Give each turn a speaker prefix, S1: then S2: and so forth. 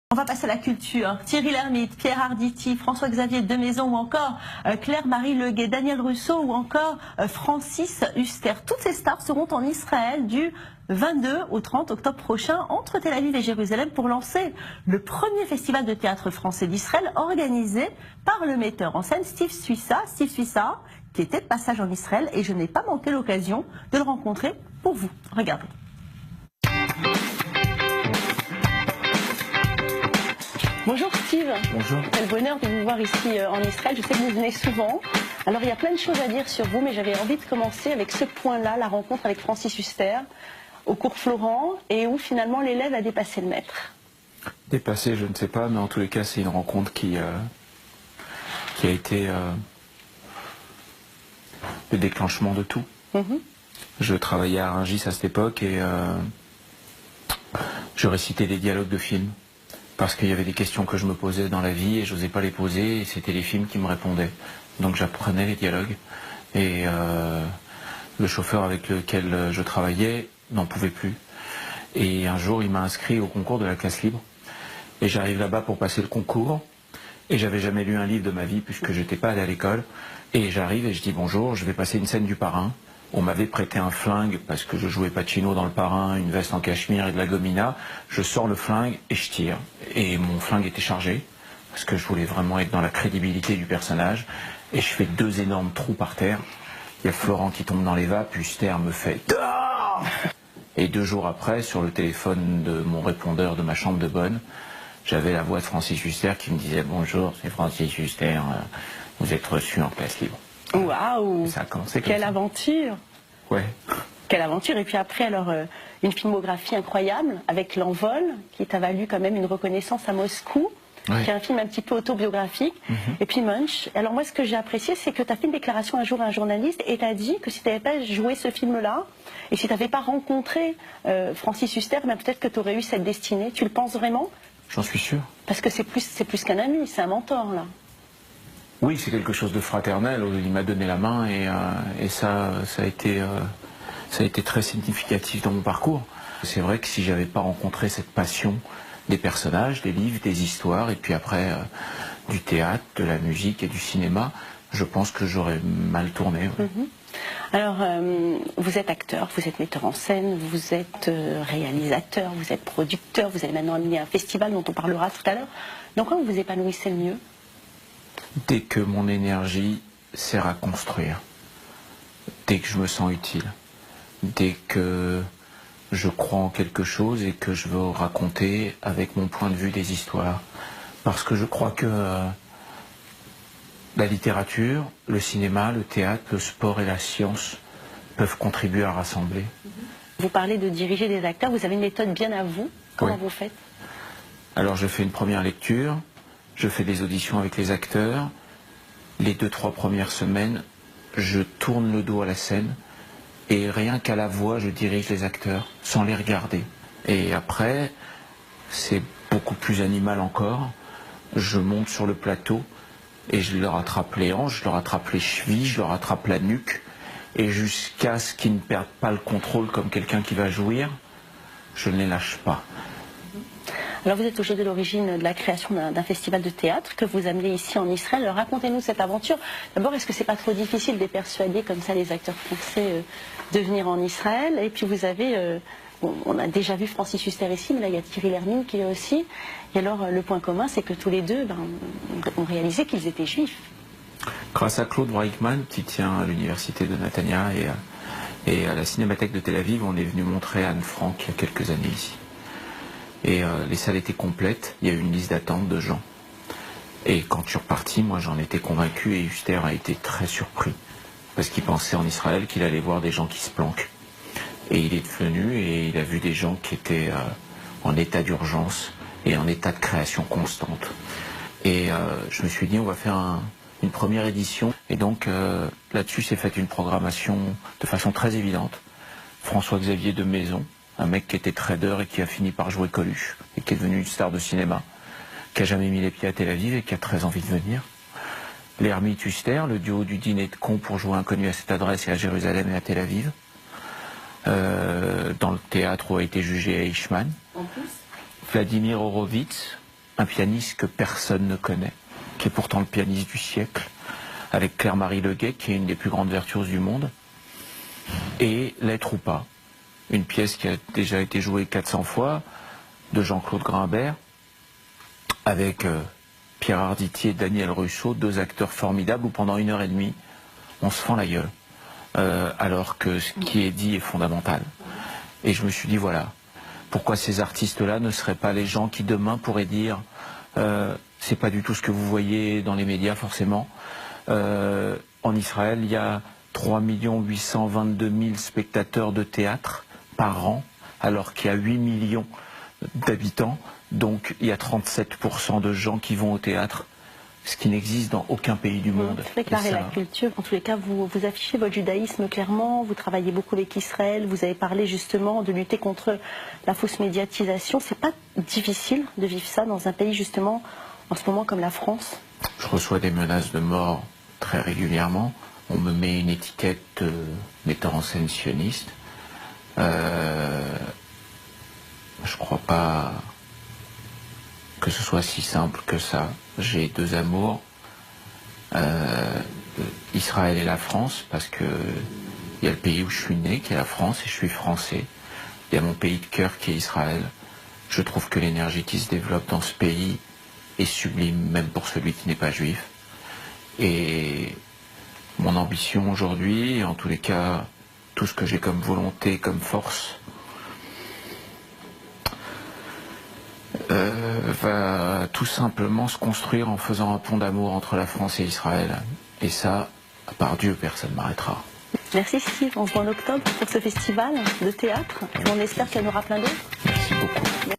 S1: On va passer à la culture. Thierry Lhermitte, Pierre Arditi, François-Xavier Demaison ou encore Claire-Marie Leguet, Daniel Russo ou encore Francis Huster. Toutes ces stars seront en Israël du 22 au 30 octobre prochain entre Tel Aviv et Jérusalem pour lancer le premier festival de théâtre français d'Israël organisé par le metteur en scène Steve Suissa. Steve Suissa qui était de passage en Israël et je n'ai pas manqué l'occasion de le rencontrer pour vous. Regardez. Bonjour Steve.
S2: Bonjour.
S1: Quel bonheur de vous voir ici en Israël. Je sais que vous venez souvent. Alors il y a plein de choses à dire sur vous, mais j'avais envie de commencer avec ce point-là, la rencontre avec Francis Huster au cours Florent, et où finalement l'élève a dépassé le maître.
S2: Dépassé, je ne sais pas, mais en tous les cas, c'est une rencontre qui a été le déclenchement de tout. Je travaillais à Rungis à cette époque et je récitais des dialogues de films. Parce qu'il y avait des questions que je me posais dans la vie et je n'osais pas les poser et c'était les films qui me répondaient. Donc j'apprenais les dialogues et le chauffeur avec lequel je travaillais n'en pouvait plus. Et un jour il m'a inscrit au concours de la classe libre et j'arrive là-bas pour passer le concours et j'avais jamais lu un livre de ma vie puisque je n'étais pas allé à l'école. Et j'arrive et je dis bonjour, je vais passer une scène du Parrain. On m'avait prêté un flingue parce que je jouais Pacino dans le Parrain, une veste en cachemire et de la gomina. Je sors le flingue et je tire. Et mon flingue était chargé parce que je voulais vraiment être dans la crédibilité du personnage. Et je fais 2 énormes trous par terre. Il y a Florent qui tombe dans les vapes, Huster me fait « Dehors !» Et 2 jours après, sur le téléphone de mon répondeur de ma chambre de bonne, j'avais la voix de Francis Huster qui me disait « Bonjour, c'est Francis Huster, vous êtes reçu en classe libre. »
S1: Waouh!
S2: Ça a commencé comme
S1: Quelle
S2: ça.
S1: Aventure!
S2: Ouais.
S1: Quelle aventure! Et puis après, alors, une filmographie incroyable avec L'Envol, qui t'a valu quand même une reconnaissance à Moscou,
S2: Ouais.
S1: qui est un film un petit peu autobiographique. Et puis Munch. Alors moi, ce que j'ai apprécié, c'est que tu as fait une déclaration un jour à un journaliste et tu as dit que si tu n'avais pas joué ce film-là, et si tu n'avais pas rencontré Francis Huster, ben peut-être que tu aurais eu cette destinée. Tu le penses vraiment?
S2: J'en suis sûr.
S1: Parce que c'est plus qu'un ami, c'est un mentor, là.
S2: Oui, c'est quelque chose de fraternel. Il m'a donné la main et ça a été très significatif dans mon parcours. C'est vrai que si j'avais pas rencontré cette passion des personnages, des livres, des histoires, et puis après du théâtre, de la musique et du cinéma, je pense que j'aurais mal tourné. Ouais.
S1: Alors, vous êtes acteur, vous êtes metteur en scène, vous êtes réalisateur, vous êtes producteur, vous avez maintenant amené un festival dont on parlera tout à l'heure. Donc, quand vous vous épanouissez le mieux?
S2: Dès que mon énergie sert à construire, dès que je me sens utile, dès que je crois en quelque chose et que je veux raconter avec mon point de vue des histoires. Parce que je crois que la littérature, le cinéma, le théâtre, le sport et la science peuvent contribuer à rassembler.
S1: Vous parlez de diriger des acteurs, vous avez une méthode bien à vous. Comment vous faites?
S2: Alors je fais une première lecture, je fais des auditions avec les acteurs. Les 2-3 premières semaines, je tourne le dos à la scène et rien qu'à la voix, je dirige les acteurs sans les regarder. Et après, c'est beaucoup plus animal encore. Je monte sur le plateau et je leur attrape les hanches, je leur attrape les chevilles, je leur attrape la nuque. Et jusqu'à ce qu'ils ne perdent pas le contrôle comme quelqu'un qui va jouir, je ne les lâche pas.
S1: Alors vous êtes aujourd'hui de l'origine de la création d'un festival de théâtre que vous amenez ici en Israël. Alors racontez-nous cette aventure. D'abord, est-ce que c'est pas trop difficile de persuader comme ça les acteurs français de venir en Israël? Et puis vous avez, on a déjà vu Francis Huster ici, mais là il y a Thierry Lhermitte qui est là aussi. Et alors le point commun, c'est que tous les deux ont réalisé qu'ils étaient juifs.
S2: Grâce à Claude Weichmann qui tient à l'université de Netanya et à la Cinémathèque de Tel Aviv, on est venu montrer Anne Frank il y a quelques années ici. Et les salles étaient complètes, il y a eu une liste d'attente de gens. Et quand je suis reparti, moi j'en étais convaincu et Huster a été très surpris. Parce qu'il pensait en Israël qu'il allait voir des gens qui se planquent. Et il est venu et il a vu des gens qui étaient en état d'urgence et en état de création constante. Et je me suis dit on va faire une première édition. Et donc là-dessus s'est faite une programmation de façon très évidente. François-Xavier Demaison, un mec qui était trader et qui a fini par jouer Coluche, et qui est devenu une star de cinéma, qui a jamais mis les pieds à Tel Aviv et qui a très envie de venir. Lhermitte Huster, le duo du dîner de cons pour jouer Inconnu à cette adresse et à Jérusalem et à Tel Aviv. Dans le théâtre où a été jugé Eichmann.
S1: En plus,
S2: Vladimir Horowitz, un pianiste que personne ne connaît, qui est pourtant le pianiste du siècle, avec Claire-Marie Leguet, qui est une des plus grandes virtuoses du monde, et L'être ou pas, une pièce qui a déjà été jouée 400 fois, de Jean-Claude Grimbert, avec Pierre Arditi et Daniel Russo, deux acteurs formidables, où pendant 1h30, on se fend la gueule, alors que ce qui est dit est fondamental. Et je me suis dit, voilà, pourquoi ces artistes-là ne seraient pas les gens qui demain pourraient dire c'est pas du tout ce que vous voyez dans les médias forcément. En Israël, il y a 3 822 000 spectateurs de théâtre par an, alors qu'il y a 8 millions d'habitants. Donc il y a 37% de gens qui vont au théâtre, ce qui n'existe dans aucun pays du monde.
S1: C'est vrai que l'art et la culture, en tous les cas, vous affichez votre judaïsme clairement, vous travaillez beaucoup avec Israël, vous avez parlé justement de lutter contre la fausse médiatisation. C'est pas difficile de vivre ça dans un pays justement, en ce moment comme la France?
S2: Je reçois des menaces de mort très régulièrement. On me met une étiquette metteur en scène sioniste. Je crois pas que ce soit si simple que ça. J'ai deux amours, Israël et la France, parce que il y a le pays où je suis né, qui est la France, et je suis français. Il y a mon pays de cœur qui est Israël. Je trouve que l'énergie qui se développe dans ce pays est sublime, même pour celui qui n'est pas juif. Et mon ambition aujourd'hui, en tous les cas, tout ce que j'ai comme volonté, comme force, va tout simplement se construire en faisant un pont d'amour entre la France et Israël. Et ça, à part Dieu, personne ne m'arrêtera.
S1: Merci Steve, on se voit en octobre pour ce festival de théâtre. On espère qu'il y en aura plein d'autres.